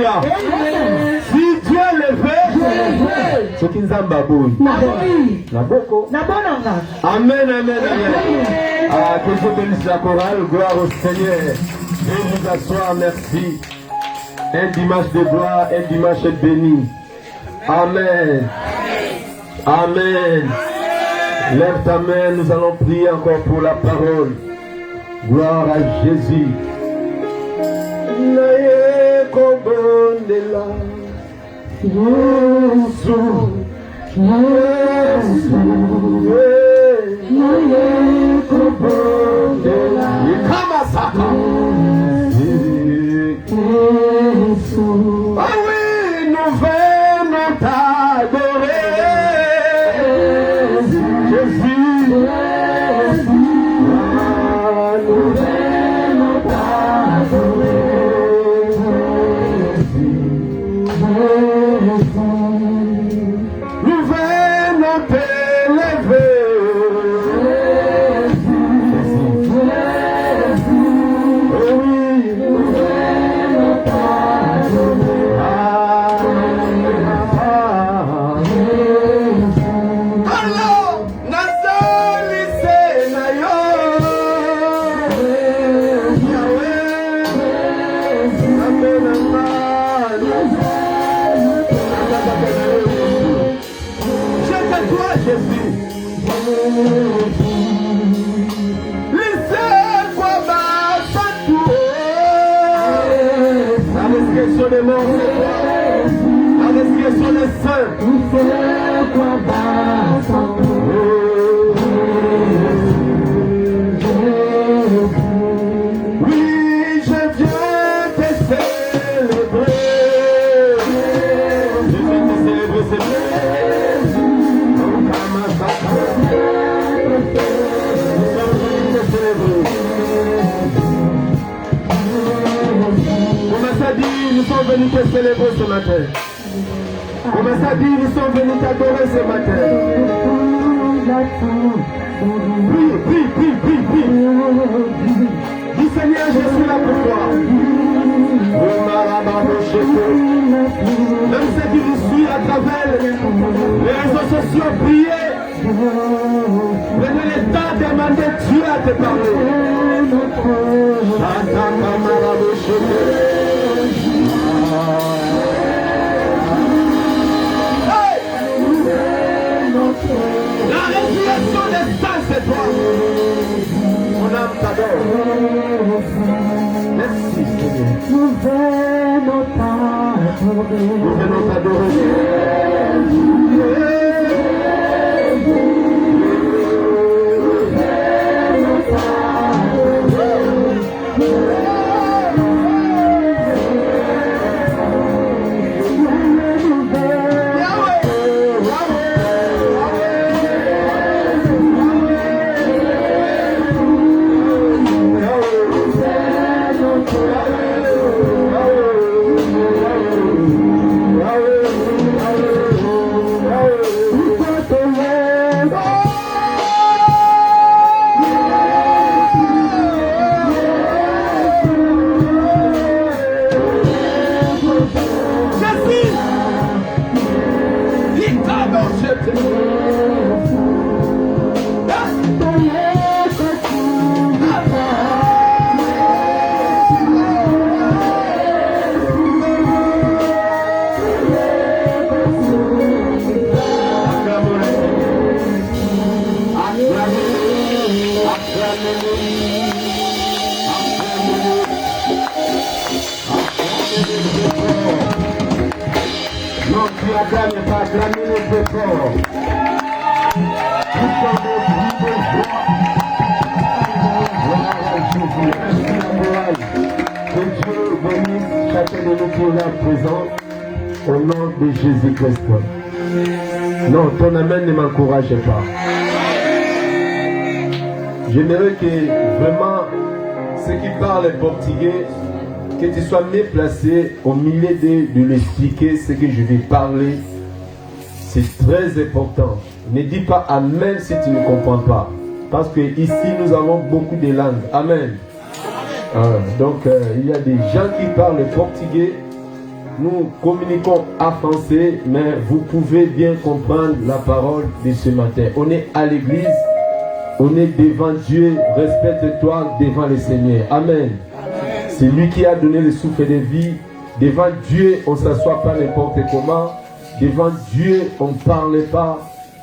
Alléluia. Si Dieu le veut, ce qui nous a babouille. Amen, amen, amen. Ah, que je bénisse la chorale, gloire au Seigneur. Et vous asseoir, merci. Un dimanche de gloire, un dimanche béni. Amen. Amen. Lève ta main, nous allons prier encore pour la parole. Gloire à Jésus. Ah oui, nous venons t'adorer, Jésus. Nous venons t'adorer, nous venons t'élever. Des morts, la respiration des saints. Oui, je viens te célébrer. Je viens te célébrer, c'est nous sommes venus te célébrer ce matin. Comme ça dit, nous sommes venus t'adorer ce matin. Prie, prie, prie, prie, prie. Dis Seigneur, je suis là pour toi. Même ceux qui nous suivent à travers les réseaux sociaux, priez. Prenez le temps de demander Dieu à te parler. La résurrection des saints, c'est toi. Mon âme t'adore. Merci Seigneur. Nous venons t'adorer. Au nom de Jésus-Christ. Non, ton amen ne m'encourage pas. J'aimerais que vraiment ceux qui parlent portugais, que tu sois mieux placé au milieu de l'expliquer ce que je vais parler. C'est très important. Ne dis pas amen si tu ne comprends pas. Parce que ici nous avons beaucoup de langues. Amen. Donc il y a des gens qui parlent portugais. nous communiquons en français, mais vous pouvez bien comprendre la parole de ce matin. On est à l'église, on est devant Dieu, respecte-toi devant le Seigneur. Amen. C'est lui qui a donné le souffle de vie. Devant Dieu, on ne s'assoit pas n'importe comment. Devant Dieu, on ne parle pas.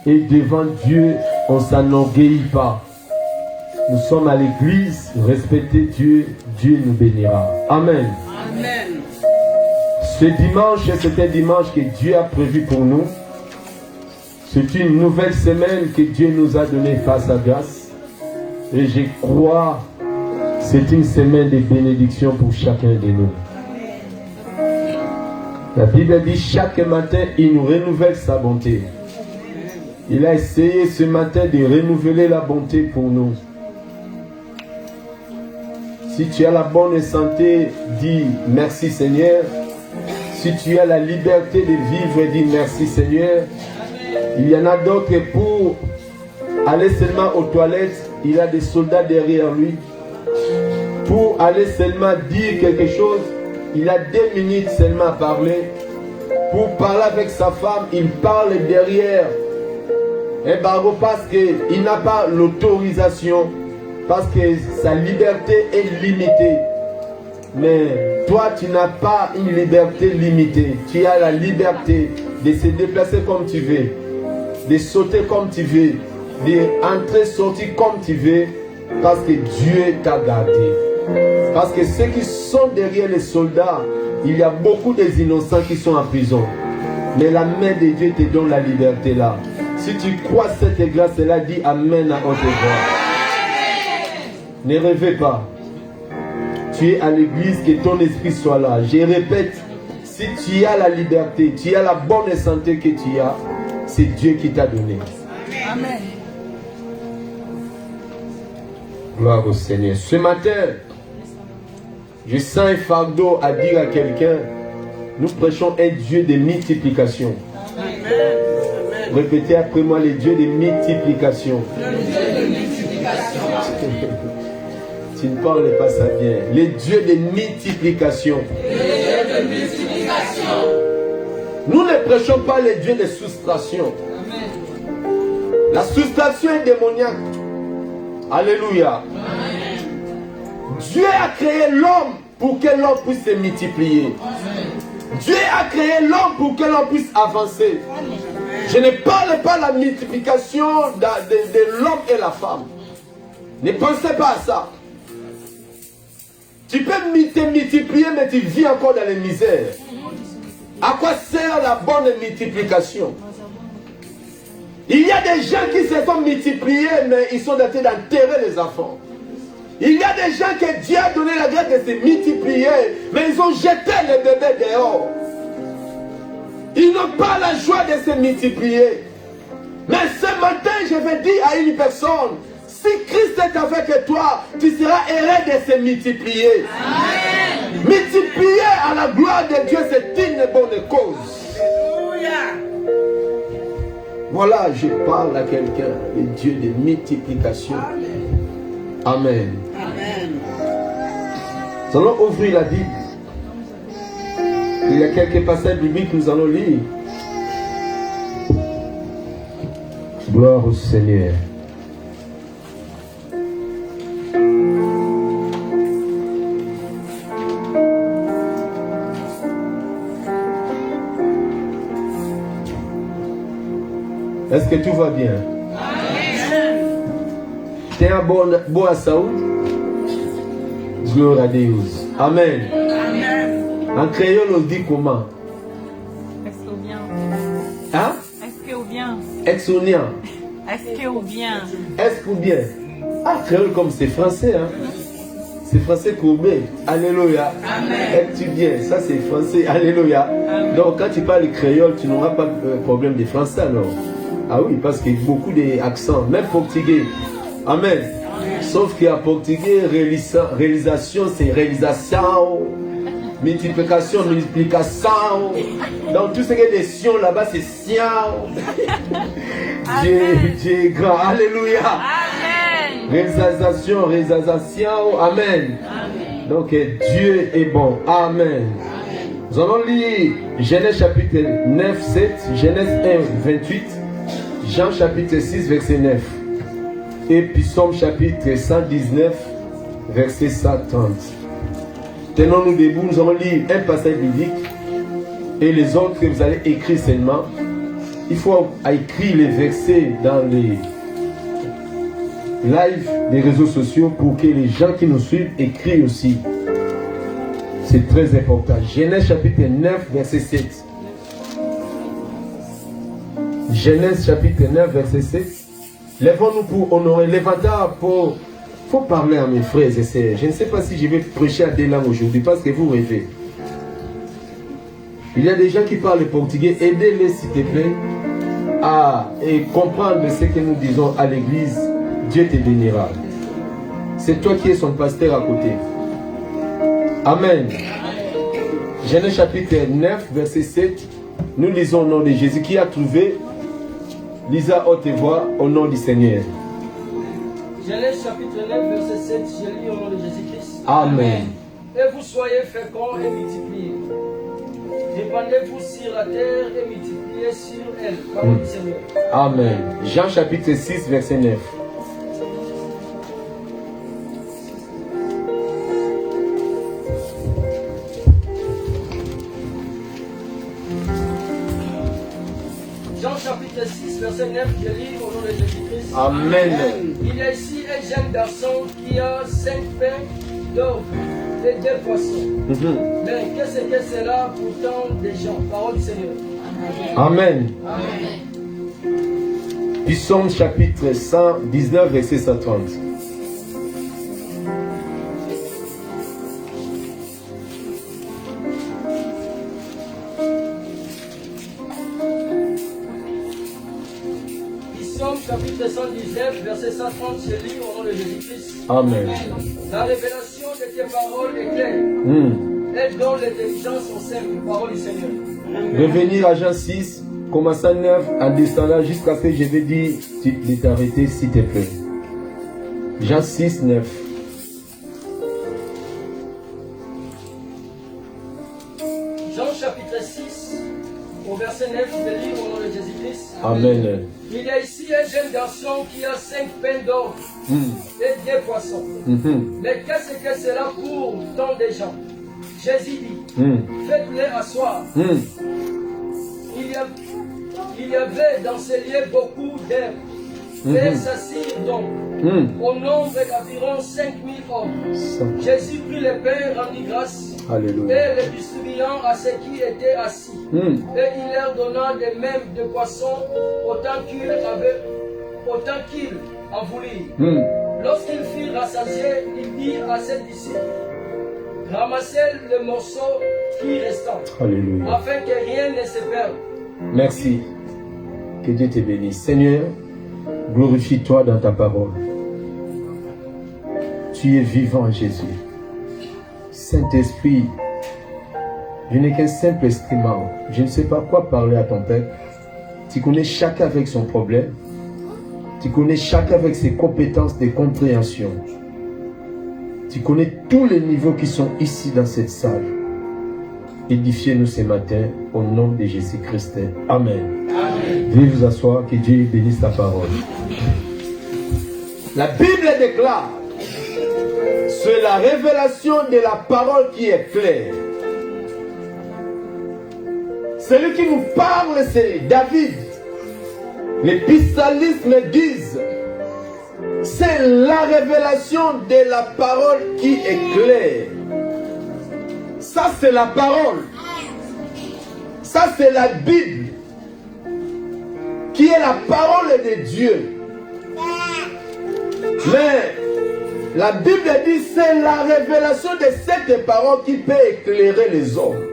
Et devant Dieu, on ne s'enorgueillit pas. Nous sommes à l'église, respectez Dieu, Dieu nous bénira. Amen. Amen. Ce dimanche, c'est un dimanche que Dieu a prévu pour nous. C'est une nouvelle semaine que Dieu nous a donnée face à grâce. Et je crois que c'est une semaine de bénédiction pour chacun de nous. La Bible dit chaque matin, il nous renouvelle sa bonté. Il a essayé ce matin de renouveler la bonté pour nous. Si tu as la bonne santé, dis merci Seigneur. Si tu as la liberté de vivre, dis merci Seigneur. Il y en a d'autres pour aller seulement aux toilettes, il y a des soldats derrière lui. Pour aller seulement dire quelque chose, il a 2 minutes seulement à parler. Pour parler avec sa femme, il parle derrière. Et parce qu'il n'a pas l'autorisation, parce que sa liberté est limitée. Mais toi, tu n'as pas une liberté limitée. Tu as la liberté de se déplacer comme tu veux, de sauter comme tu veux, d'entrer, sortir comme tu veux, parce que Dieu t'a gardé. Parce que ceux qui sont derrière les soldats, il y a beaucoup des innocents qui sont en prison. Mais la main de Dieu te donne la liberté là. Si tu crois cette grâce-là, dis Amen à haute voix. Ne rêvez pas. Tu es à l'église, que ton esprit soit là. Je répète, si tu as la liberté, tu as la bonne santé que tu as, c'est Dieu qui t'a donné. Amen. Gloire au Seigneur. Ce matin, je sens un fardeau à dire à quelqu'un. Nous prêchons un Dieu de multiplication. Amen. Répétez après moi, le Dieu de multiplication. Le Dieu de multiplication. Tu ne parles pas ça bien. Le Dieu de multiplication. Le Dieu de multiplication. Nous ne prêchons pas le Dieu de soustraction. Amen. La soustraction est démoniaque. Alléluia. Amen. Dieu a créé l'homme pour que l'homme puisse se multiplier. Amen. Dieu a créé l'homme pour que l'homme puisse avancer. Amen. Je ne parle pas de la multiplication de l'homme et la femme. Ne pensez pas à ça. Tu peux te multiplier, mais tu vis encore dans les misères. À quoi sert la bonne multiplication? Il y a des gens qui se sont multipliés, mais ils sont en train d'enterrer les enfants. Il y a des gens que Dieu a donné la grâce de se multiplier, mais ils ont jeté les bébés dehors. Ils n'ont pas la joie de se multiplier. Mais ce matin, je vais dire à une personne, si Christ est avec toi, tu seras heureux de se multiplier. Amen. Multiplier à la gloire de Dieu, c'est une bonne cause. Alléluia. Voilà, je parle à quelqu'un, le Dieu de multiplication. Amen. Amen. Nous allons ouvrir la Bible. Il y a quelques passages bibliques que nous allons lire. Gloire au Seigneur. Est-ce que tout va bien? Amen. Tu es un bon à Saoud? Gloire à Dieu. Amen. Amen. En créole, on dit comment? Est-ce ou bien? Hein? Est-ce ou bien? Est-ce ou bien? Est-ce ou bien? Est-ce ou bien? Ah, créole comme c'est français, hein? C'est français courbé. Alléluia. Amen. Est-tu bien? Ça c'est français. Alléluia. Amen. Donc quand tu parles créole, tu n'auras pas de problème de français alors. Ah oui, parce qu'il y a beaucoup d'accents, même portugais. Amen. Amen. Sauf qu'à portugais, réalisation, c'est réalisation. Multiplication, multiplication. Donc tout ce qui est des sions là-bas, c'est sien. Dieu est grand. Alléluia. Amen. Réalisation, réalisation. Amen. Amen. Donc Dieu est bon. Amen. Amen. Nous allons lire Genèse chapitre 9, 7, Genèse 1, 28, Jean chapitre 6, verset 9, et Psaume chapitre 119, verset 130. Tenons-nous debout, nous allons lire un passage biblique et les autres que vous allez écrire seulement. Il faut écrire les versets dans les lives des réseaux sociaux pour que les gens qui nous suivent écrivent aussi. C'est très important. Genèse chapitre 9, verset 7. Genèse chapitre 9, verset 7. Lèvons-nous pour honorer. Levantard pour... Il faut parler à mes frères et sœurs. Je ne sais pas si je vais prêcher à des langues aujourd'hui parce que vous rêvez. Il y a des gens qui parlent le portugais. Aidez-les s'il te plaît à comprendre ce que nous disons à l'église. Dieu te bénira. C'est toi qui es son pasteur à côté. Amen. Genèse chapitre 9, verset 7. Nous lisons au nom de Jésus qui a trouvé. Lisa haute voix au nom du Seigneur. Genèse chapitre 9, verset 7. Je lis au nom de Jésus-Christ. Amen. Et vous soyez féconds et multipliez. Répandez-vous sur la terre et multipliez sur elle. Parole du Seigneur. Amen. Jean chapitre 6, verset 9. Jean chapitre 6, verset 9, je lis au nom de Jésus-Christ. Amen. Il y a ici un jeune garçon qui a 5 pains d'or et 2 poissons. Mais qu'est-ce que c'est là pour tant de gens? Parole du Seigneur. Amen. Psaume chapitre 119, verset 130. Chapitre 119, verset 130, je lis au nom de Jésus-Christ. Amen. La révélation de tes paroles est claire. Et dont l'intelligence sont simples. Parole du Seigneur. Revenir à Jean 6, commençant 9, en descendant jusqu'à ce que je vais dire de t'arrêter s'il te plaît. Jean 6, 9. Jean chapitre 6, au verset 9, je vais lire au nom de Jésus-Christ. Amen. Il y a ici un jeune garçon qui a 5 pains d'or et 2 poissons. Mais qu'est-ce que c'est là pour tant de gens? Jésus dit, faites-les asseoir. Il y avait dans ces lieux beaucoup d'herbes. Et s'assirent donc au nombre d'environ 5000 hommes. Jésus prit les pains, rendit grâce. Alléluia. Et les distribuant à ceux qui étaient assis. Et il leur donna des mêmes de poissons autant qu'ils en voulurent. Lorsqu'ils furent rassasiés, il dit à ses disciples, ramassez le morceau qui restant, Alléluia. afin que rien ne se perde. Merci. Que Dieu te bénisse. Seigneur, glorifie-toi dans ta parole. Tu es vivant, Jésus. Saint-Esprit, je n'ai qu'un simple instrument. Je ne sais pas quoi parler à ton peuple. Tu connais chacun avec son problème. Tu connais chacun avec ses compétences de compréhension. Tu connais tous les niveaux qui sont ici dans cette salle. Édifiez-nous ce matin au nom de Jésus-Christ. Amen. Amen. Veuillez vous asseoir, que Dieu bénisse ta parole. La Bible déclare, c'est la révélation de la parole qui est claire. Celui qui nous parle, c'est David. Les psalmistes me disent, c'est la révélation de la parole qui est claire. Ça, c'est la parole. Ça, c'est la Bible, qui est la parole de Dieu. Mais la Bible dit, c'est la révélation de cette parole qui peut éclairer les hommes.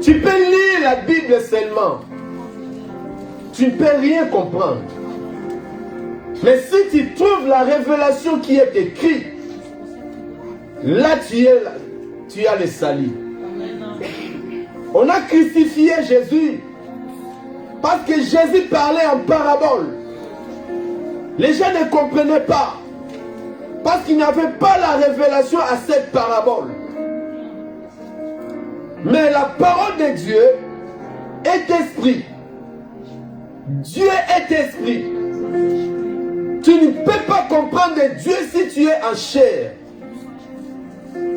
Tu peux lire la Bible seulement. Tu ne peux rien comprendre. Mais si tu trouves la révélation qui est écrite, là tu as le salut. On a crucifié Jésus parce que Jésus parlait en parabole. Les gens ne comprenaient pas parce qu'ils n'avaient pas la révélation à cette parabole. Mais la parole de Dieu est esprit. Dieu est esprit. Tu ne peux pas comprendre Dieu si tu es en chair.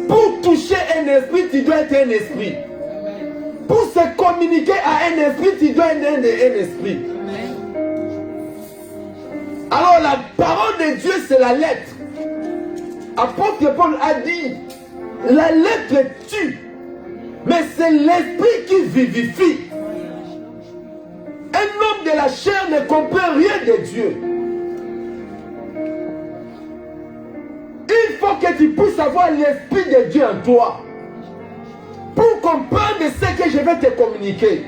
Pour toucher un esprit, tu dois être un esprit. Pour se communiquer à un esprit, tu dois être un esprit. Alors la parole de Dieu, c'est la lettre. Apôtre Paul a dit, la lettre tue, mais c'est l'esprit qui vivifie. Un homme de la chair ne comprend rien de Dieu. Il faut que tu puisses avoir l'esprit de Dieu en toi pour comprendre ce que je vais te communiquer.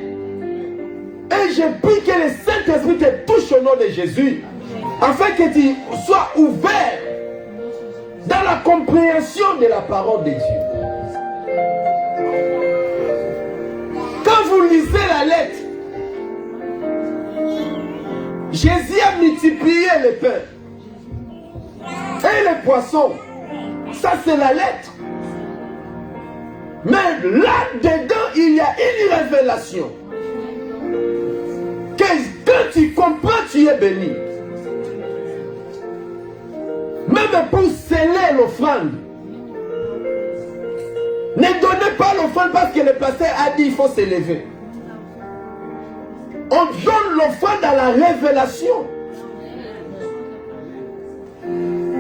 Et je prie que le Saint-Esprit te touche au nom de Jésus, afin que tu sois ouvert dans la compréhension de la parole de Dieu. Quand vous lisez la lettre, Jésus a multiplié le pain et les poissons. Ça, c'est la lettre. Mais là-dedans, il y a une révélation. Que quand tu comprends, tu es béni. Même pour sceller l'offrande. Ne donnez pas l'offrande parce que le pasteur a dit qu'il faut s'élever. On donne l'offrande à la révélation.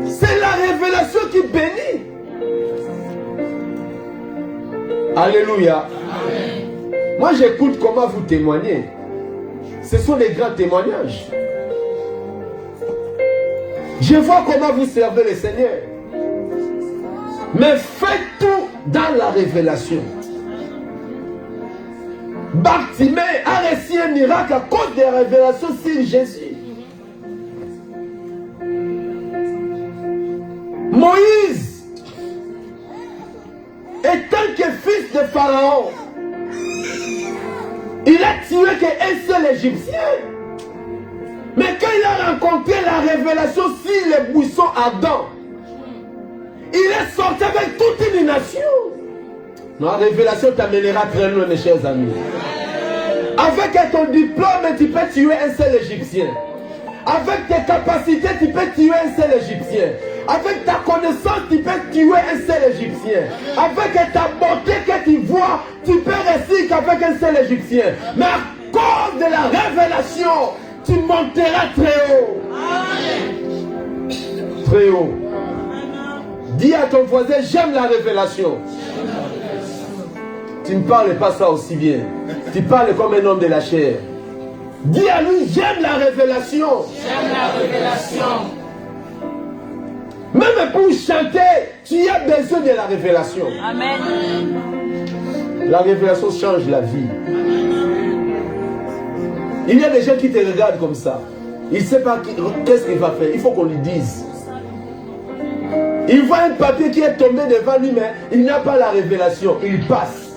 C'est la révélation qui bénit. Alléluia. Amen. Moi j'écoute comment vous témoignez. Ce sont des grands témoignages. Je vois comment vous servez le Seigneur. Mais faites tout dans la révélation. Bartimée a reçu un miracle à cause des révélations sur Jésus. Moïse, étant que fils de Pharaon, il a tué qu'un seul Égyptien. Mais quand il a rencontré la révélation sur les buissons ardents, il est sorti avec toute une nation. La révélation t'amènera très loin, mes chers amis. Avec ton diplôme, tu peux tuer un seul Égyptien. Avec tes capacités, tu peux tuer un seul Égyptien. Avec ta connaissance, tu peux tuer un seul Égyptien. Avec ta beauté que tu vois, tu peux réussir qu'avec un seul Égyptien. Mais à cause de la révélation, tu monteras très haut. Très haut. Dis à ton voisin, j'aime la révélation. Tu ne parles pas ça aussi bien. Tu parles comme un homme de la chair. Dis à lui, j'aime la révélation. J'aime la révélation. Même pour chanter, tu as besoin de la révélation. Amen. La révélation change la vie. Il y a des gens qui te regardent comme ça. Il ne sait pas qu'est-ce qu'il va faire. Il faut qu'on lui dise. Il voit un papier qui est tombé devant lui, mais il n'a pas la révélation. Il passe.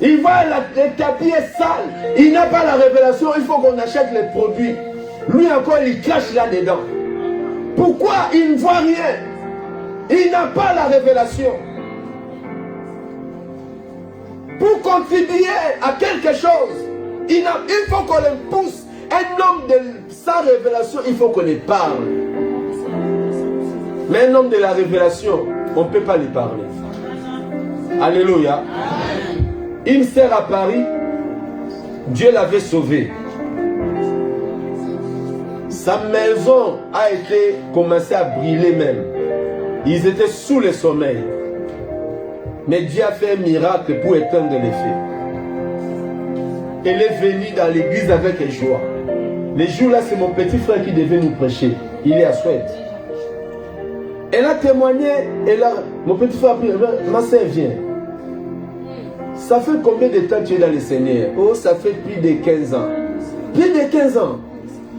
Il voit le tapis est sale. Il n'a pas la révélation. Il faut qu'on achète les produits. Lui encore, il cache là-dedans. Pourquoi il ne voit rien? Il n'a pas la révélation. Pour contribuer à quelque chose, il faut qu'on le pousse. Un homme sans révélation, il faut qu'on lui parle. Mais un homme de la révélation, on ne peut pas lui parler. Alléluia. Une sœur à Paris, Dieu l'avait sauvée. Sa maison a commencé à brûler même. Ils étaient sous le sommeil. Mais Dieu a fait un miracle pour éteindre les feux. Elle est venue dans l'église avec joie. Les jours-là, c'est mon petit frère qui devait nous prêcher. Il est à Suède. Elle a témoigné. Mon petit frère a pris, ma soeur vient. Ça fait combien de temps tu es dans le Seigneur? Oh, ça fait plus de 15 ans. Plus de 15 ans.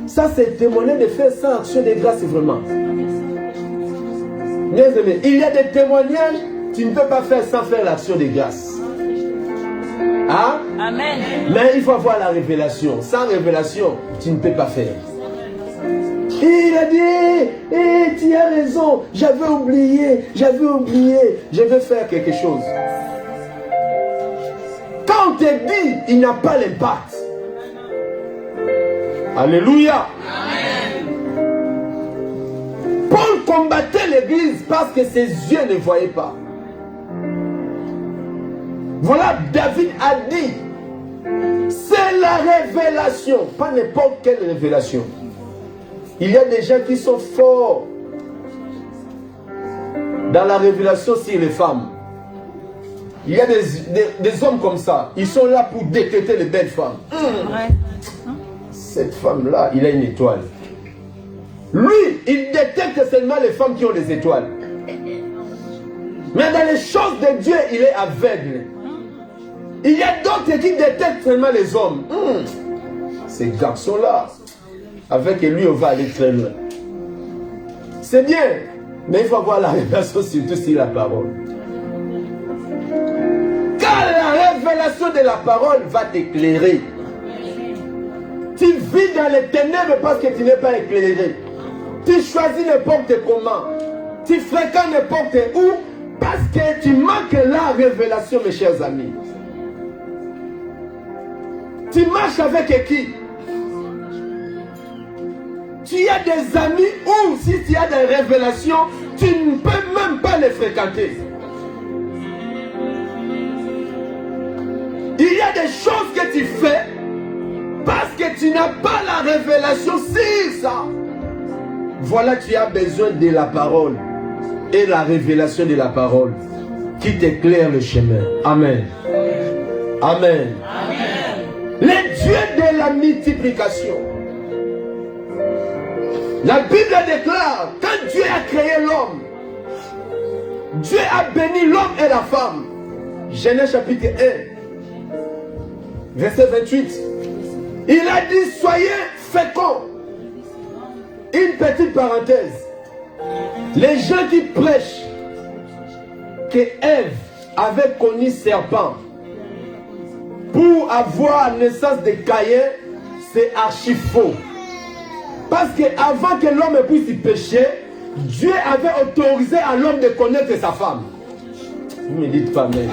Ça, c'est témoigner de faire ça, action de grâce, vraiment. Bien aimé, il y a des témoignages, tu ne peux pas faire sans faire l'action de grâce. Hein? Amen. Mais il faut avoir la révélation. Sans révélation, tu ne peux pas faire. Il a dit, tu as raison, j'avais oublié, je vais faire quelque chose. on te dit, il n'a pas l'impact. Alléluia. Paul combattait l'église parce que ses yeux ne voyaient pas. Voilà, David a dit, c'est la révélation, pas n'importe quelle révélation. Il y a des gens qui sont forts dans la révélation sur les femmes. Il y a des hommes comme ça, ils sont là pour détecter les belles femmes. Cette femme-là, il a une étoile. Lui, il détecte seulement les femmes qui ont des étoiles. Mais dans les choses de Dieu, il est aveugle. Il y a d'autres qui détectent seulement les hommes. Ces garçons-là, avec lui, on va aller très loin. C'est bien, mais il faut avoir la révélation surtout sur la parole. Car la révélation de la parole va t'éclairer. Tu vis dans les ténèbres parce que tu n'es pas éclairé. Tu choisis n'importe comment. Tu fréquentes n'importe où parce que tu manques la révélation, mes chers amis. Tu marches avec qui? Tu as des amis ou si tu as des révélations, tu ne peux même pas les fréquenter. Il y a des choses que tu fais parce que tu n'as pas la révélation sur ça. Voilà, tu as besoin de la parole et la révélation de la parole qui t'éclaire le chemin. Amen. Amen. Le Dieu de la multiplication. La Bible déclare, quand Dieu a créé l'homme, Dieu a béni l'homme et la femme. Genèse chapitre 1, verset 28. Il a dit, soyez féconds. Une petite parenthèse. Les gens qui prêchent que Ève avait connu serpent pour avoir naissance de Caïn, c'est archi faux. Parce qu'avant que l'homme puisse y pécher, Dieu avait autorisé à l'homme de connaître sa femme. Vous ne me dites pas mais.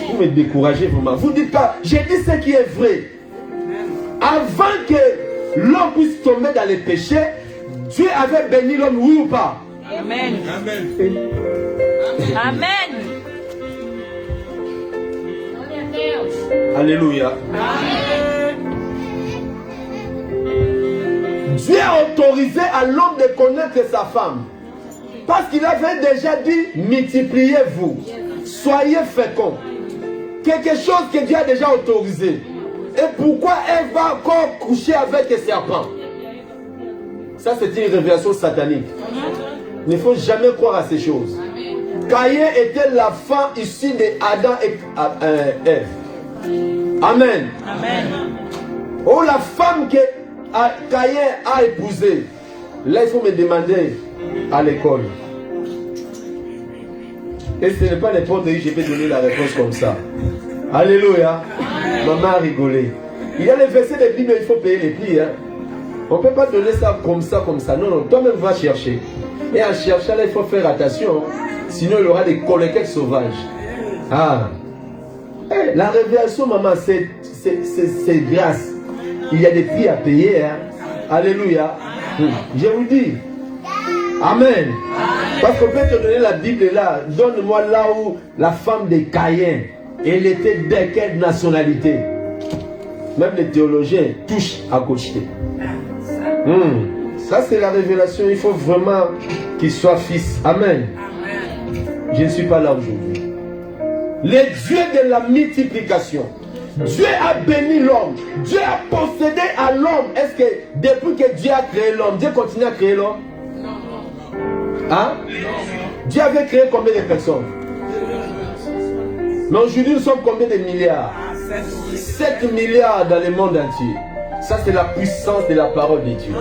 Vous me découragez vraiment. Vous ne dites pas, j'ai dit ce qui est vrai. Avant que l'homme puisse tomber dans les péchés, Dieu avait béni l'homme, oui ou pas? Amen. Amen. Alléluia. Amen. Dieu a autorisé à l'homme de connaître sa femme. Parce qu'il avait déjà dit, multipliez-vous, soyez féconds. Quelque chose que Dieu a déjà autorisé. Et pourquoi elle va encore coucher avec les serpents? Ça, c'est une révélation satanique. Il ne faut jamais croire à ces choses. Caïn était la femme issue d'Adam et Ève. Amen. Amen. Oh, la femme que Caïn a épousée. Là, il faut me demander à l'école. Et ce n'est pas n'importe qui je vais donner la réponse comme ça. Alléluia. Maman a rigolé. Il y a les versets de Bible, il faut payer les prix. Hein. On ne peut pas donner ça comme ça, comme ça. Non, non, toi-même va chercher. Et en cherchant, là, il faut faire attention. Sinon, il y aura des collecteurs sauvages. Ah. Hey, la révélation, maman, c'est grâce. Il y a des prix à payer. Hein. Alléluia. Je vous dis. Amen. Parce qu'on peut te donner la Bible là. Donne-moi là où la femme de Caïn, elle était de quelle nationalité? Même les théologiens touchent à côté. Ça c'est la révélation. Il faut vraiment qu'il soit fils. Amen. Je ne suis pas là aujourd'hui. Le Dieu de la multiplication. Dieu a béni l'homme. Dieu a possédé à l'homme. Est-ce que depuis que Dieu a créé l'homme, Dieu continue à créer l'homme? Hein? Dieu avait créé combien de personnes? Mais aujourd'hui nous sommes combien de milliards? 7 milliards dans le monde entier. Ça c'est la puissance de la parole de Dieu.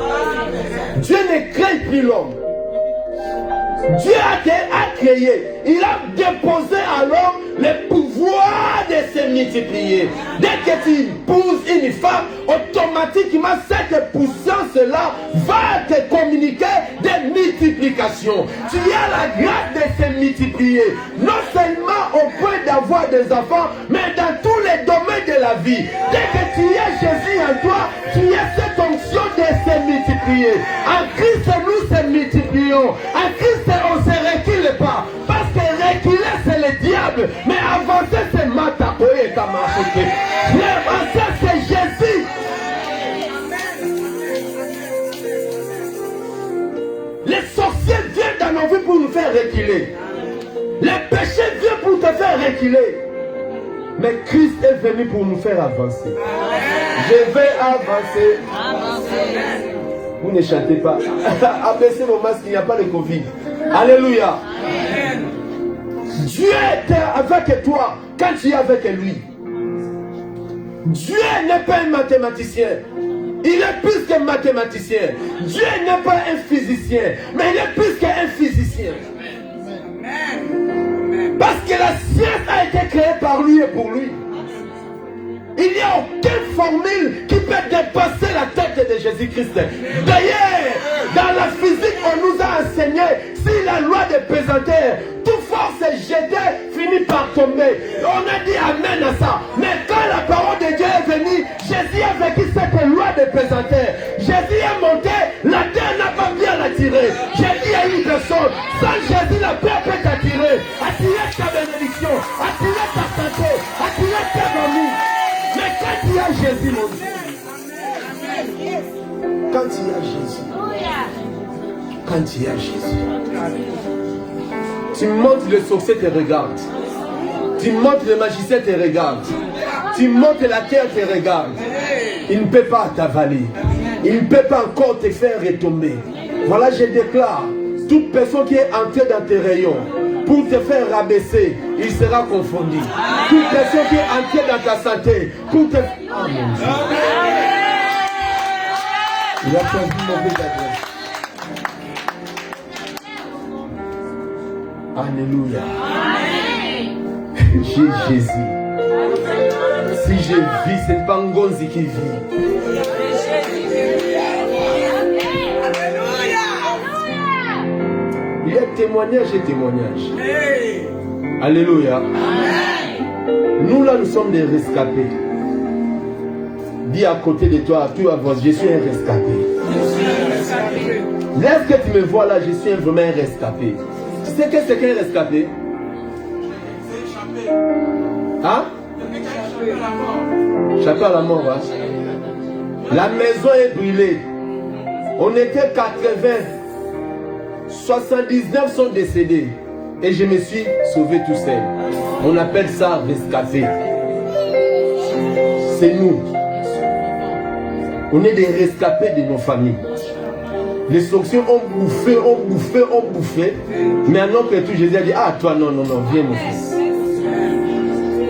Dieu ne crée plus l'homme. Dieu a créé. Il a déposé à l'homme le pouvoir voie de se multiplier. Dès que tu épouses une femme, automatiquement cette puissance-là va te communiquer des multiplications. Tu as la grâce de se multiplier, non seulement au point d'avoir des enfants, mais dans tous les domaines de la vie. Dès que tu as Jésus en toi, tu as cette onction de se multiplier. En Christ, nous se multiplions. En Christ, on ne se recule pas. Parce que reculer, c'est le diable. Mais avancer, c'est Matakoye et Kamafeke. Avancer, c'est Jésus. Les sorciers viennent dans nos vies pour nous faire reculer. Les péchés viennent pour te faire reculer. Mais Christ est venu pour nous faire avancer. Je vais avancer. Vous ne chantez pas. Abaissez vos masques, il n'y a pas de Covid. Alléluia. Dieu est avec toi quand tu es avec lui. Dieu n'est pas un mathématicien. Il est plus qu'un mathématicien. Dieu n'est pas un physicien, mais il est plus qu'un physicien. Parce que la science a été créée par lui et pour lui. Il n'y a aucune formule qui peut dépasser la tête de Jésus-Christ. D'ailleurs, dans la physique, on nous a enseigné, si la loi de pesanteur, toute force jetée finit par tomber. On a dit amen à ça. Mais quand la parole de Dieu est venue, Jésus a vécu cette loi de pesanteur. Jésus est monté, la terre n'a pas bien l'attirer. Jésus a une personne. Sans Jésus, la paix peut t'attirer. Attirer ta bénédiction, attirer ta santé, attirer tes amours. Mais quand tu as Jésus, mon Dieu, quand tu as Jésus, quand tu as Jésus, tu montes le sorcier te regarde, tu montes le magicien te regarde, tu montes la terre te regarde. Il ne peut pas t'avaler, il ne peut pas encore te faire retomber. Voilà, je déclare, toute personne qui est entrée dans tes rayons pour te faire rabaisser, il sera confondu. Toute personne qui est entrée dans ta santé pour te... Ah mon Dieu. Il a perdu mauvaise adresse. Alléluia. J'ai Jésus. Si je vis, ce n'est pas Ngonzi qui vit. Il y a témoignage et témoignage. Alléluia. Nous là, nous sommes des rescapés. Dis à côté de toi, tu vas voir, je suis un rescapé. Lorsque tu me vois là, je suis vraiment un rescapé. Tu sais qu'est-ce qu'un rescapé? Hein? Échappé à la mort. Hein? La maison est brûlée. On était 80. 79 sont décédés. Et je me suis sauvé tout seul. On appelle ça rescapé. C'est nous. On est des rescapés de nos familles. Les sorciers ont bouffé. Mais un homme que tout, Jésus a dit, ah toi, non, viens mon fils.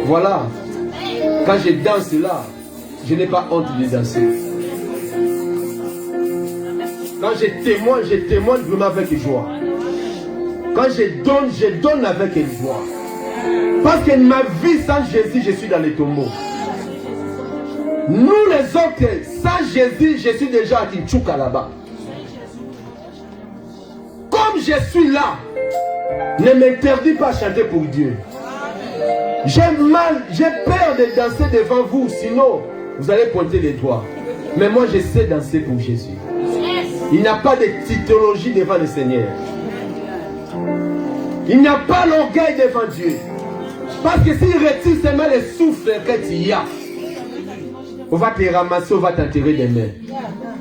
Voilà. Quand je danse là, je n'ai pas honte de danser. Quand je témoigne vraiment avec joie. Quand je donne avec joie. Parce que ma vie sans Jésus, je suis dans les tombeaux. Nous les autres, sans Jésus, je suis déjà à Kinchuka là-bas. Comme je suis là, ne m'interdis pas de chanter pour Dieu. J'ai peur de danser devant vous, sinon vous allez pointer les doigts. Mais moi je sais danser pour Jésus. Il n'y a pas de titologie devant le Seigneur. Il n'y a pas l'orgueil devant Dieu. Parce que s'il retire seulement le souffle que tu as, on va te ramasser, on va t'enterrer des mains.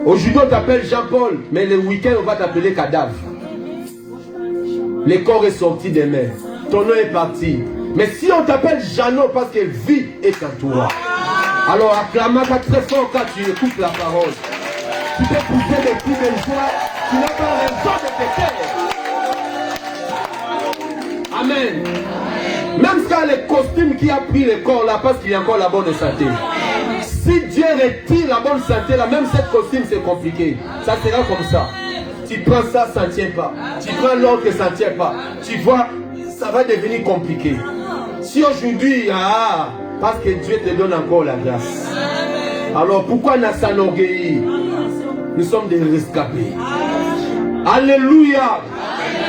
Aujourd'hui on t'appelle Jean-Paul, mais le week-end on va t'appeler cadavre. Le corps est sorti des mains. Ton nom est parti. Mais si on t'appelle Jeannot parce que vie est en toi, alors acclame très fort quand tu écoutes la parole. Tu peux pousser des cris de joie, tu n'as pas raison de te taire. Amen. Même quand le costume qui a pris le corps là, parce qu'il y a encore la bonne santé. Si Dieu retire la bonne santé là, même cette costume c'est compliqué. Ça sera comme ça. Tu prends ça, ça ne tient pas. Tu prends l'autre, ça ne tient pas. Tu vois, ça va devenir compliqué. Si aujourd'hui, parce que Dieu te donne encore la grâce. Alors pourquoi n'a s'enorgueillir? Nous sommes des rescapés. Alléluia.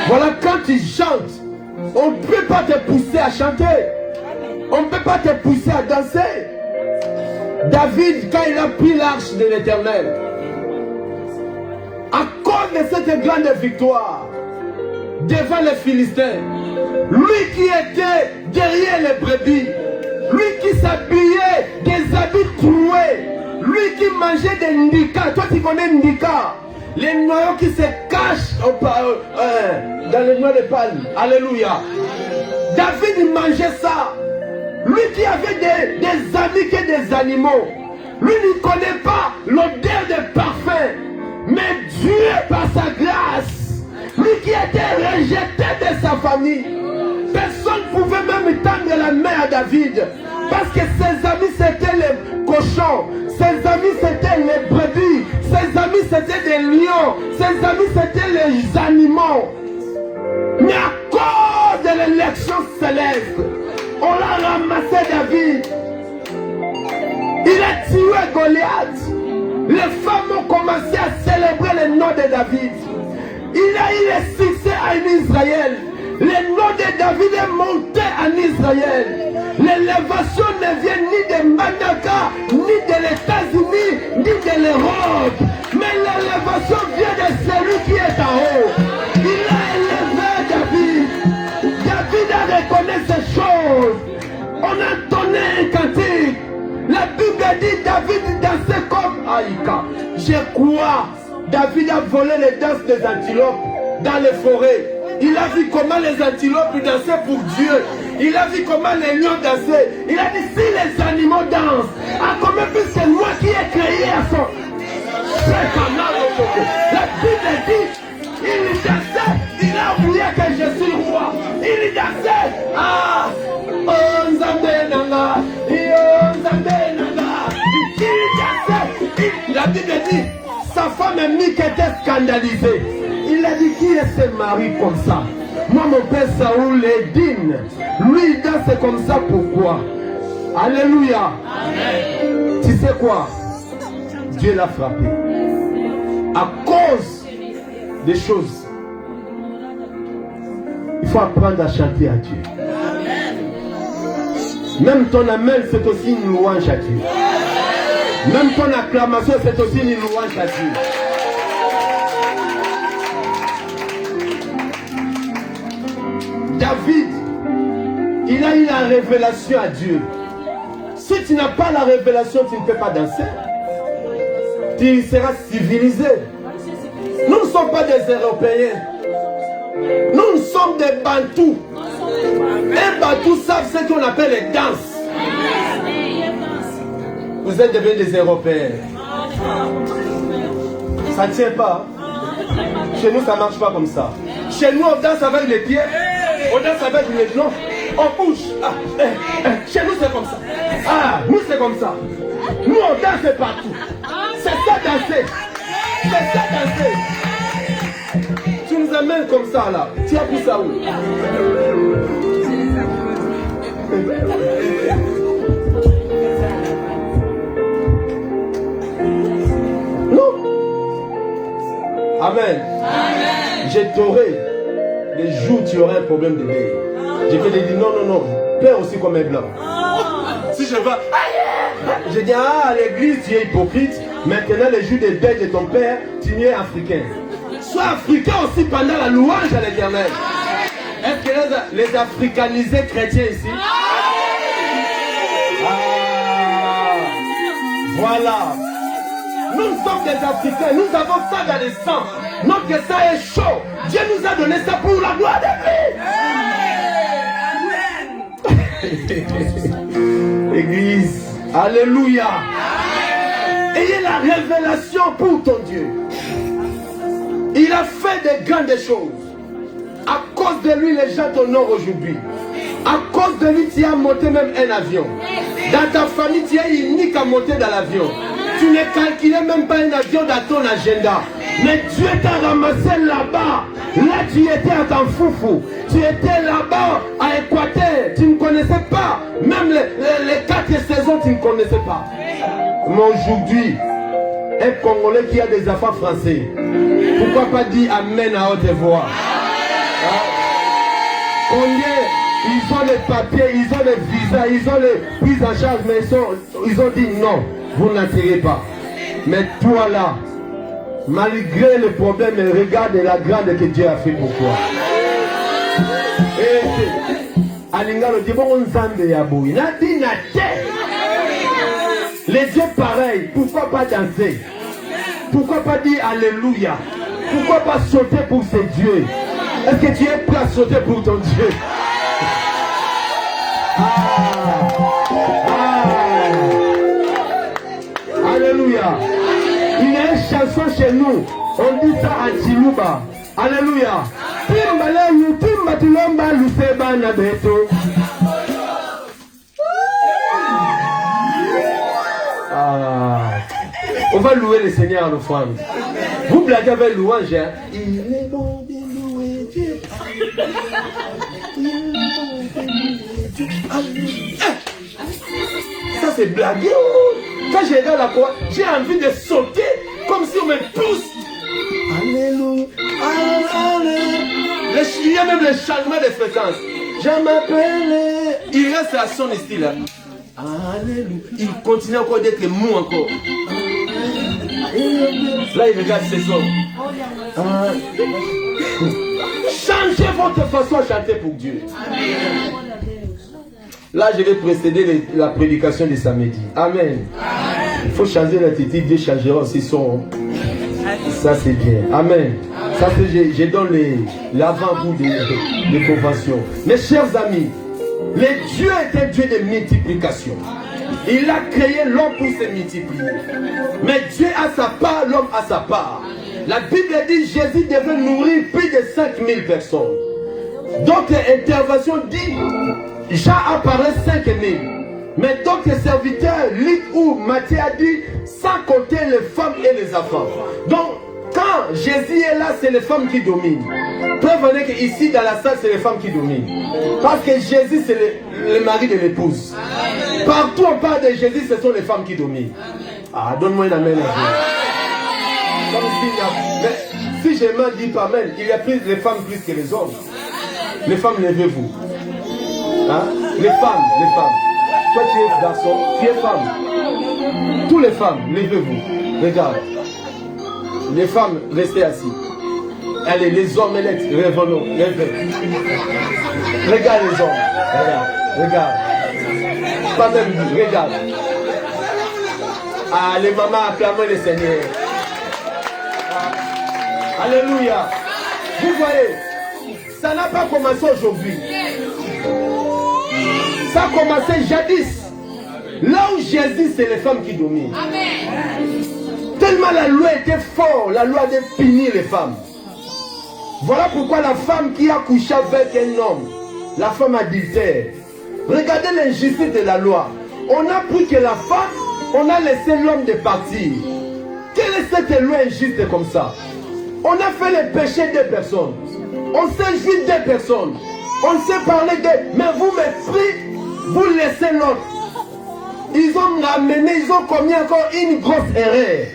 Voilà, quand tu chantes, on ne peut pas te pousser à chanter. On ne peut pas te pousser à danser. David, quand il a pris l'arche de l'Éternel, à cause de cette grande victoire devant les Philistins, lui qui était derrière les brebis, lui qui s'habillait des habits troués, lui qui mangeait des ndika, toi tu connais ndika, les noyaux qui se cachent dans les noix de palme. Alléluia. David mangeait ça. Lui qui avait des amis que des animaux. Lui ne connaît pas l'odeur des parfums. Mais Dieu, par sa grâce, lui qui était rejeté de sa famille, personne ne pouvait même tendre la main à David. Parce que ses amis c'était les cochons, ses amis c'était les brebis, ses amis c'était des lions, ses amis c'était les animaux. Mais à cause de l'élection céleste, on l'a ramassé David. Il a tué Goliath. Les femmes ont commencé à célébrer le nom de David. Il a eu le succès en Israël. Le nom de David est monté en Israël. L'élévation ne vient ni de Manaka, ni de les États-Unis, ni de l'Europe. Mais l'élévation vient de celui qui est en haut. Il a élevé David. David a reconnu ces choses. On a donné un cantique. La Bible dit David dansait comme Aïka. Je crois. David a volé les danses des antilopes dans les forêts. Il a vu comment les antilopes dansaient pour Dieu. Il a vu comment les lions dansaient. Il a dit si les animaux dansent, à combien plus c'est moi qui ai créé à son. La Bible dit, il dansait, il a oublié que je suis roi. Il dansait. Oh Nzambe Nanga, Nzambe Nanga. Il dansait. La Bible dit, sa femme Mick était scandalisée. Il a dit qui est ce mari comme ça? Moi mon père Saoul est digne. Lui il danse comme ça, pourquoi? Alléluia. Amen. Tu sais quoi? Dieu l'a frappé. À cause des choses. Il faut apprendre à chanter à Dieu. Même ton amen c'est aussi une louange à Dieu. Même ton acclamation c'est aussi une louange à Dieu. David, il a eu la révélation à Dieu. Si tu n'as pas la révélation, tu ne peux pas danser. Tu seras civilisé. Nous ne sommes pas des Européens. Nous sommes des Bantous. Un Bantou savent ce qu'on appelle les danses. Vous êtes devenus des Européens. Ça ne tient pas. Chez nous, ça ne marche pas comme ça. Chez nous, on danse avec les pieds. On danse avec les genoux, on bouge. Chez nous c'est comme ça. Nous c'est comme ça. Nous on danse partout. C'est ça danser. C'est ça danser. Tu nous amènes comme ça là. Tu as pris ça où? Non. Amen. J'ai toré. Les jours où tu aurais un problème de veille. J'ai fait des dire non, pleure aussi comme un blanc. Si je vais, je dis l'église tu es hypocrite. Maintenant les jours de veille de ton père, tu es africain. Sois africain aussi pendant la louange à l'Éternel. Est-ce que les africanisés chrétiens ici? Voilà. Nous sommes des Africains, nous avons ça dans le sang. Notre sang est chaud. Dieu nous a donné ça pour la gloire de Dieu. Église, alléluia. Ayez la révélation pour ton Dieu. Il a fait de grandes choses. À cause de lui, les gens t'honorent aujourd'hui. À cause de lui, tu as monté même un avion. Dans ta famille, tu es unique à monter dans l'avion. Tu ne calculais même pas un avion dans ton agenda. Mais Dieu t'a ramassé là-bas. Là, tu étais à Tanfoufou. Tu étais là-bas à Équateur. Tu ne connaissais pas. Même les 4 saisons, tu ne connaissais pas. Mais aujourd'hui, un Congolais qui a des affaires français, pourquoi pas dire Amen à haute voix? Combien ils ont les papiers, ils ont les visas, ils ont les prises en charge, mais ils ont dit non, vous n'attirez pas. Mais toi là, malgré les problèmes, regarde la grande que Dieu a fait pour toi. Alingalo dit bon Nzambe ya boui. Nadi na terre. Les dieux pareils, pourquoi pas danser? Pourquoi pas dire Alléluia? Pourquoi pas sauter pour ces dieux? Est-ce que tu es prêt à sauter pour ton Dieu? Alléluia. Il y a une chanson chez nous. On dit ça à Chiluba. Alléluia. On va louer le Seigneur à l'offrande. Vous blaguez avec louange, hein? Il est bon de louer Dieu. Ça c'est blagué. Quand je regarde la croix, j'ai envie de sauter comme si on me pousse. Alléluia. Il y a même le changement de fréquence. Je m'appelle. Il reste à son style. Alléluia. Il continue encore d'être mou encore. Là, il regarde ses hommes. Changez votre façon à chanter pour Dieu. Là, je vais précéder la prédication de samedi. Amen. Il faut changer l'attitude. Dieu changera aussi son. Ça, c'est bien. Amen. Ça, c'est, je donne l'avant-goût des conventions. Mes chers amis, le Dieu est un Dieu de multiplication. Il a créé l'homme pour se multiplier. Mais Dieu a sa part, l'homme a sa part. La Bible dit que Jésus devait nourrir plus de 5000 personnes. Donc l'intervention dit, Jean apparaît 5000. Mais d'autres serviteurs, Luc ou Matthieu a dit, sans compter les femmes et les enfants. Donc, quand Jésus est là, c'est les femmes qui dominent. Preuve est qu'ici, dans la salle, c'est les femmes qui dominent. Parce que Jésus, c'est le mari de l'épouse. Partout on parle de Jésus, ce sont les femmes qui dominent. Ah, donne-moi une amen à Dieu. Comme si je m'en dis pas amen, il y a plus les femmes plus que les hommes. Les femmes, levez-vous. Hein? Les femmes. Toi, tu es garçon, tu es femme. Toutes les femmes, levez-vous. Regarde. Les femmes, restez assis. Allez, les hommes, revenons. Regarde les hommes. Regarde. Pas même dit, regarde. Ah, les mamans, acclamez le Seigneur. Alléluia. Vous voyez, ça n'a pas commencé aujourd'hui. Ça a commencé jadis. Là où Jésus, c'est les femmes qui dominent. Tellement la loi était forte, la loi de punir les femmes. Voilà pourquoi la femme qui a couché avec un homme, la femme adultère, regardez l'injustice de la loi. On a pris que la femme, on a laissé l'homme de partir. Quelle est cette loi injuste comme ça? On a fait le péché des personnes. On s'est joué des personnes. On s'est parlé d'eux. Mais vous méprisez, vous laissez l'autre. Ils ont ramené, ils ont commis encore une grosse erreur.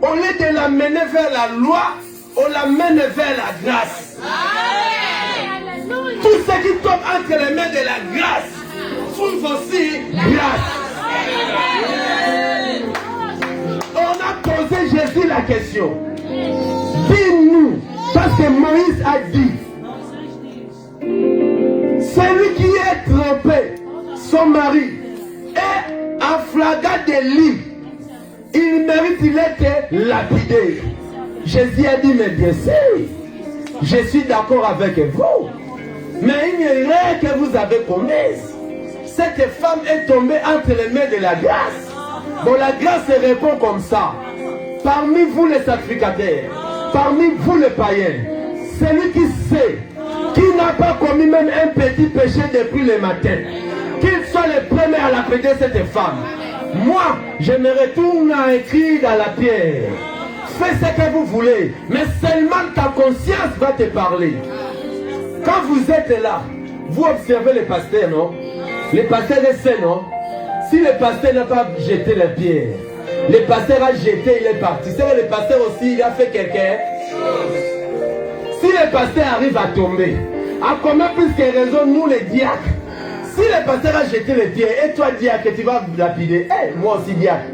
Au lieu de l'amener vers la loi, on l'amène vers la grâce. Tout ce qui tombe entre les mains de la grâce trouve aussi grâce. On a posé Jésus la question. Dis-nous, parce que Moïse a dit, celui qui est trompé, son mari, est en flagrant délit, il mérite d'être lapidé. Jésus a dit, mais bien sûr, je suis d'accord avec vous. Mais une erreur que vous avez commise, cette femme est tombée entre les mains de la grâce. Bon, la grâce se répond comme ça. Parmi vous les sacrificateurs, parmi vous les païens, celui qui sait, qui n'a pas commis même un petit péché depuis le matin, qu'il soit le premier à lapider cette femme. Moi, je me retourne à écrire dans la pierre. fais ce que vous voulez, mais seulement ta conscience va te parler. Quand vous êtes là, vous observez les pasteurs, non? Les pasteurs de scène, non? Si le pasteur n'a pas jeté la pierre, le pasteur a jeté, il est parti. C'est que le pasteur aussi, il a fait quelque chose. Si le pasteur arrive à tomber, à combien plus que raison, nous les diacres, si le pasteur a jeté les pierres, et toi diacre, tu vas lapider, moi aussi diacre.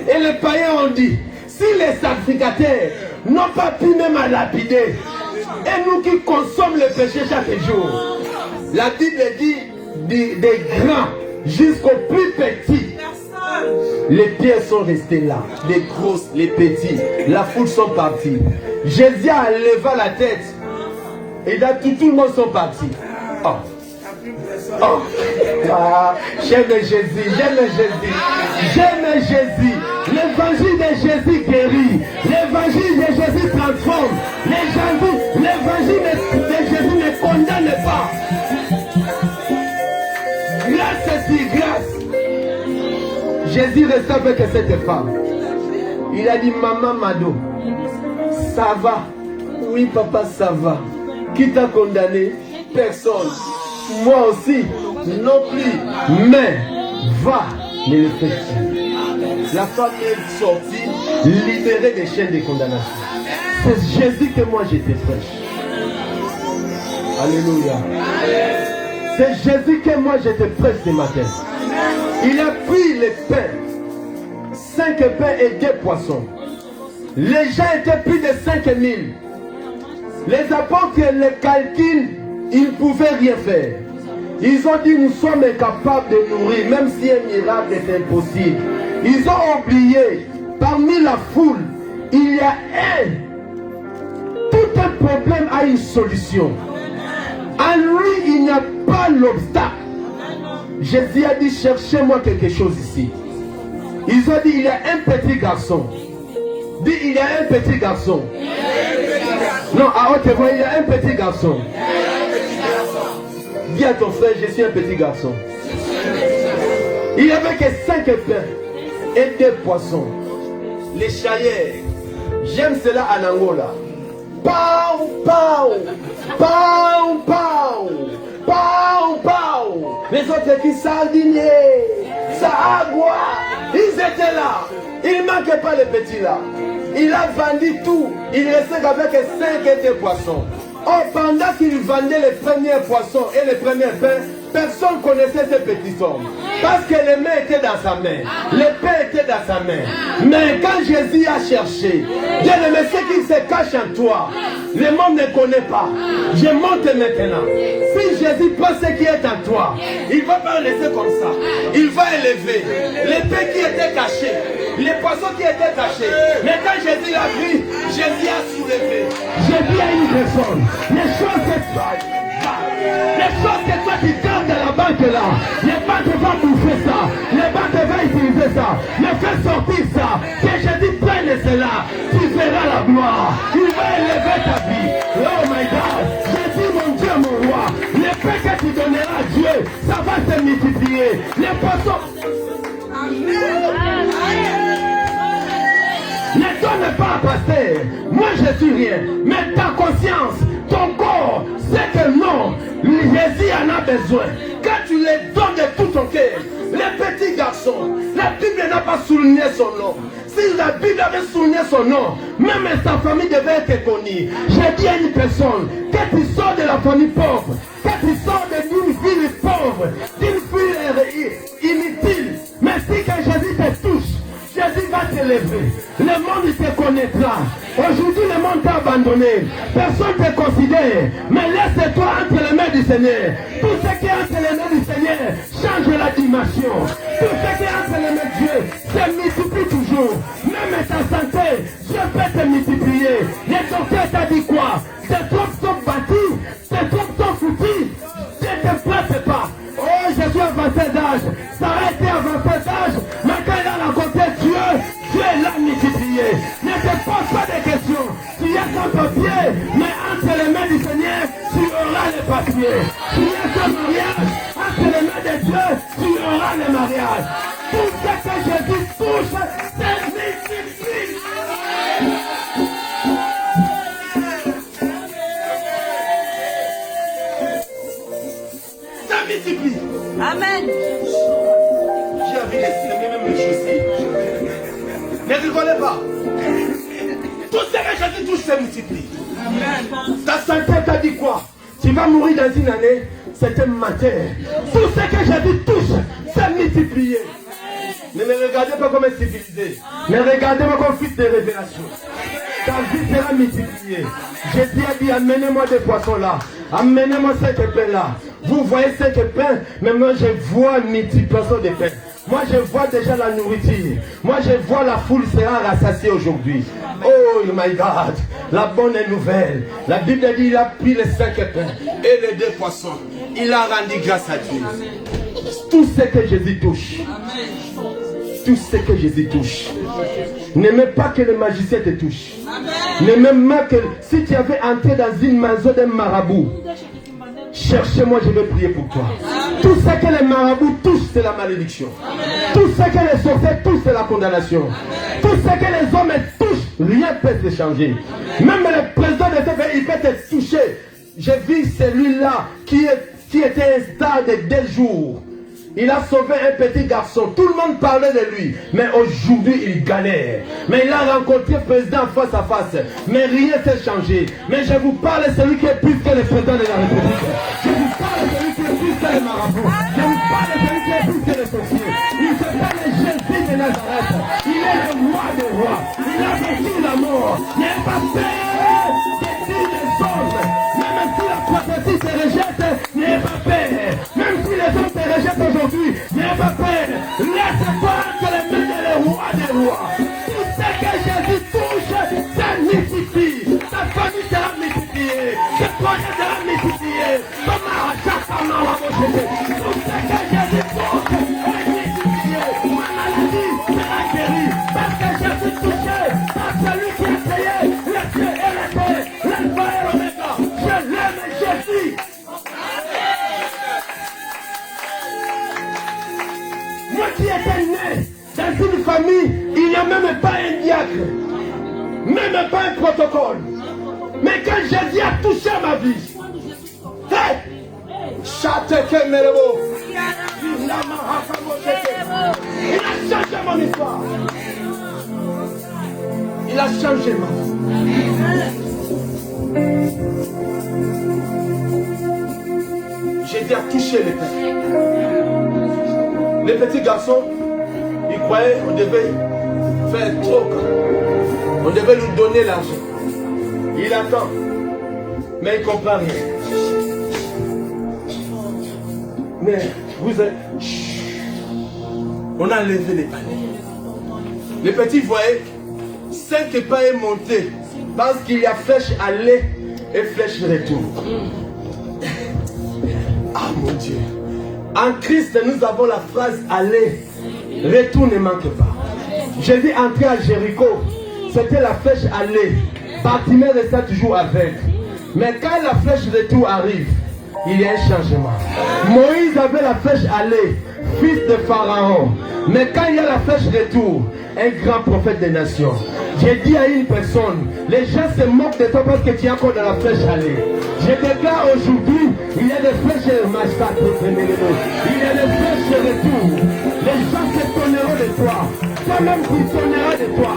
Et les païens ont dit, si les sacrificateurs n'ont pas pu même à lapider, et nous qui consommons le péché chaque jour, la Bible dit des grands jusqu'aux plus petits, les pierres sont restées là, les grosses, les petits, la foule sont partis. Jésus a levé la tête et là tout le monde sont partis. Oh. Oh. Ah, j'aime Jésus, j'aime Jésus, j'aime Jésus. L'évangile de Jésus guérit, l'évangile de Jésus transforme, l'évangile de Jésus ne condamne pas. Grâce sur grâce. Jésus reste avec cette femme. Il a dit, maman Mado, ça va. Oui papa, ça va. Qui t'a condamné? Personne. Moi aussi, non plus. Mais, va, ne le fais plus. La femme est sortie, libérée des chaînes de condamnation. C'est Jésus que moi j'étais fraîche. Alléluia. C'est Jésus que moi j'étais prêche ce matin. Il a pris les pains, 5 pains et 2 poissons. Les gens étaient plus de 5000. Les apôtres, les calculs, ils ne pouvaient rien faire. Ils ont dit, nous sommes incapables de nourrir, même si un miracle est impossible. Ils ont oublié, parmi la foule, il y a tout un problème a une solution. En lui, il n'y a pas l'obstacle. Jésus a dit, cherchez-moi quelque chose ici. Ils ont dit, il y a un petit garçon. Dis, il y a un petit garçon. Non, à haute voix, il y a un petit garçon. Dis à ton frère, je suis un petit garçon. Il n'y avait que 5 pains et 2 poissons. Les chahiers, j'aime cela en Angola. Pau, pau, pau, pau, pau, pau. Les autres qui sardiniers, Sahagua, ils étaient là. Il ne manquait pas les petits là. Il a vendu tout. Il restait avec 5 et 2 poissons. Oh, pendant qu'il vendait les premiers poissons et les premiers pains, personne ne connaissait ces petits hommes. Parce que les mains étaient dans sa main. Les pains étaient dans sa main. Mais quand Jésus a cherché, Dieu aimé, ce qui se cache en toi, le monde ne connaît pas. Je monte maintenant. Si Jésus prend ce qui est en toi, il ne va pas le laisser comme ça. Il va élever les pains qui étaient cachés, les poissons qui étaient cachés. Mais quand Jésus l'a pris, Jésus a soulevé. Jésus a une personne. Les choses que toi tu gardes de la banque là, les banques vont bouffer ça, les banques vont utiliser ça, mais fais sortir ça, que Jésus prenne cela, tu verras la gloire, il va élever ta vie. Oh my God, Jésus mon Dieu, mon roi, les paix que tu donneras à Dieu, ça va se multiplier, les poissons. Ne donne pas à pasteur, moi je suis rien, mais ta conscience, ton corps, c'est que non, Jésus en a besoin. Quand tu les donnes de tout ton cœur, les petits garçons, la Bible n'a pas souligné son nom. Si la Bible avait souligné son nom, même sa famille devait être connue. J'ai dit à une personne, que tu sors de la famille pauvre, que tu sors d'une ville pauvre, d'une ville inutile, mais si que Jésus te touche, Jésus va t'élever. Le monde te connaîtra. Aujourd'hui, le monde t'a abandonné. Personne ne te considère. Mais laisse-toi entre les mains du Seigneur. Tout ce qui est entre les mains du Seigneur change la dimension. Tout ce qui est entre les mains de Dieu se multiplie toujours. Même ta santé, Dieu peut te multiplier. Les docteurs t'ont dit quoi? Tes trompes sont battus. Tes trompes sont foutues. Dieu ne te prête pas. Oh, je suis avancé d'âge. Ça a été avancé d'âge. Mais quand il a rencontré Dieu l'a multiplié. Ne te pose pas de questions. Tu es sans papier, mais entre les mains du Seigneur, tu auras les papiers. Tu es sans mariage, entre les mains de Dieu, tu auras le mariage. Tout ce que Jésus touche, c'est multiplie. Ne rigolez pas. Tout ce que Jésus touche se multiplie. Ta santé t'a dit quoi? Tu vas mourir dans une année, c'est un matin. Tout ce que Jésus touche, c'est multiplié. Ne me regardez pas comme un civilisé, mais regardez-moi comme fils de révélation. Ta vie sera multipliée. Jésus a dit, amenez-moi des poissons là. Amenez-moi 5 pains là. Vous voyez 5 pains, mais moi je vois multiplication de pains. Moi je vois déjà la nourriture. Moi je vois la foule sera rassasiée aujourd'hui. Oh my God, la bonne nouvelle. La Bible dit il a pris les 5 pains et les 2 poissons. Il a rendu grâce à Dieu. Tout ce que Jésus touche. Tout ce que Jésus touche. N'aimez pas que le magicien te touche. N'aimez pas que si tu avais entré dans une maison d'un marabout, cherchez-moi, je vais prier pour toi. Tout ce que les marabouts touchent, c'est la malédiction. Tout ce que les sorciers touchent, c'est la condamnation. Tout ce que les hommes touchent, rien ne peut se changer. Même le président de ce pays, il peut te toucher. J'ai vu celui-là qui était un star de 2 jours. Il a sauvé un petit garçon. Tout le monde parlait de lui. Mais aujourd'hui, il gagnait. Mais il a rencontré le président face à face. Mais rien ne s'est changé. Mais je vous parle de celui qui est plus que le président de la République. Je vous parle de celui qui est plus que le marabout. Je vous parle de celui qui est plus que le sorcier. Il s'appelle Jésus de Nazareth. Il est le roi des rois. Il a vaincu la mort. N'aie pas peur des signes des hommes. Même si la prophétie te rejette, n'aie pas peur. Même si les hommes te rejettent aujourd'hui, n'aie pas peur. Laisse-toi que les mains des rois des rois. Tout ce que Jésus touche, ça multiplie. Ta famille sera multipliée. Tes projets seront multipliés. Comme un chaque maman va manger. Tout ce que Jésus touche est multiplié. Ma maladie sera guérie. Parce que Jésus touché par celui qui a créé les cieux et la terre, l'alpha et l'oméga. Je l'aime Jésus. Moi qui étais né dans une famille, il n'y a même pas un diacre, même pas un protocole. Mais quand Jésus a touché ma vie, il a changé mon histoire. Il a changé ma vie. Jésus a touché les pères. Les petits garçons, ils croyaient qu'on devait faire trop. On devait lui donner l'argent. Il attend, mais il ne comprend rien. Mais vous êtes... On a levé les paniers. Les petits voyaient 5 paniers montés parce qu'il y a flèche aller et flèche retour. Ah mon Dieu. En Christ, nous avons la phrase aller, retour ne manque pas. Jésus entré à Jéricho, c'était la flèche aller. Bartimée restait toujours avec. Mais quand la flèche retour arrive, il y a un changement. Moïse avait la flèche aller, fils de Pharaon. Mais quand il y a la flèche retour, un grand prophète des nations. J'ai dit à une personne, les gens se moquent de toi parce que tu es encore dans la flèche aller. Je déclare aujourd'hui, il y a des flèches massacres, il y a des flèches retour. Les gens s'étonneront de toi. Toi-même tu t'étonneras de toi.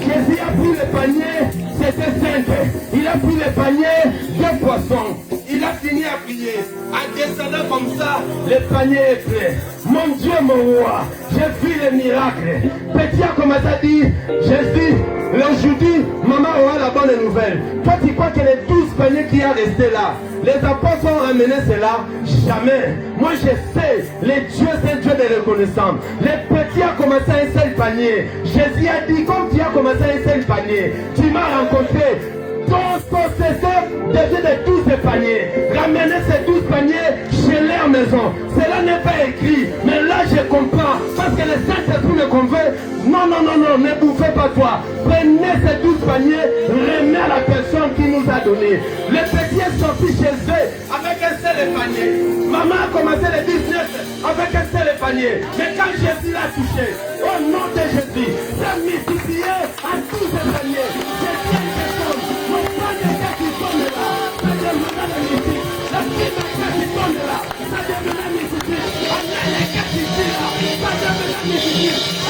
Jésus a pris le panier, c'était 5. Il a pris le panier, 2 poissons. Il a fini à prier. En descendant comme ça, le panier est plein. Mon Dieu, mon roi, j'ai vu le miracle. Petit a commencé à dire, Jésus, aujourd'hui, maman aura la bonne nouvelle. Toi, tu crois que les 12 paniers qui a resté là, les apôtres ont ramené cela? Jamais. Moi, je sais, les dieux, c'est Dieu de reconnaissance. Les petits ont commencé un seul panier. Jésus a dit, comme tu as commencé un seul panier, tu m'as rencontré. Ton successeur devient de 12 paniers. Ramenez ces 12 paniers chez leur maison. Cela n'est pas écrit. Mais là, je comprends. Parce que le Saint-Esprit me convainc. Non, non, non, non, ne bouffez pas toi. Prenez ces 12 paniers, remettez à la personne qui nous a donné. Le petit est sorti chez eux avec un seul panier. Maman a commencé le 19 avec un seul panier. Mais quand Jésus l'a touché, au nom de Jésus, c'est multiplié à 12 paniers. Jésus a une personne.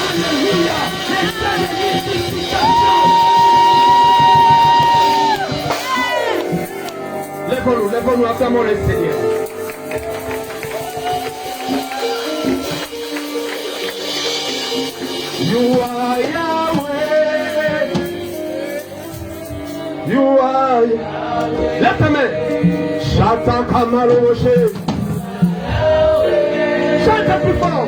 Alléluia. Lève-nous, acclamons le Seigneur. You are Yahweh. You are Yahweh. Lève ta main. Chante Kamalo Rocher. Chante plus fort.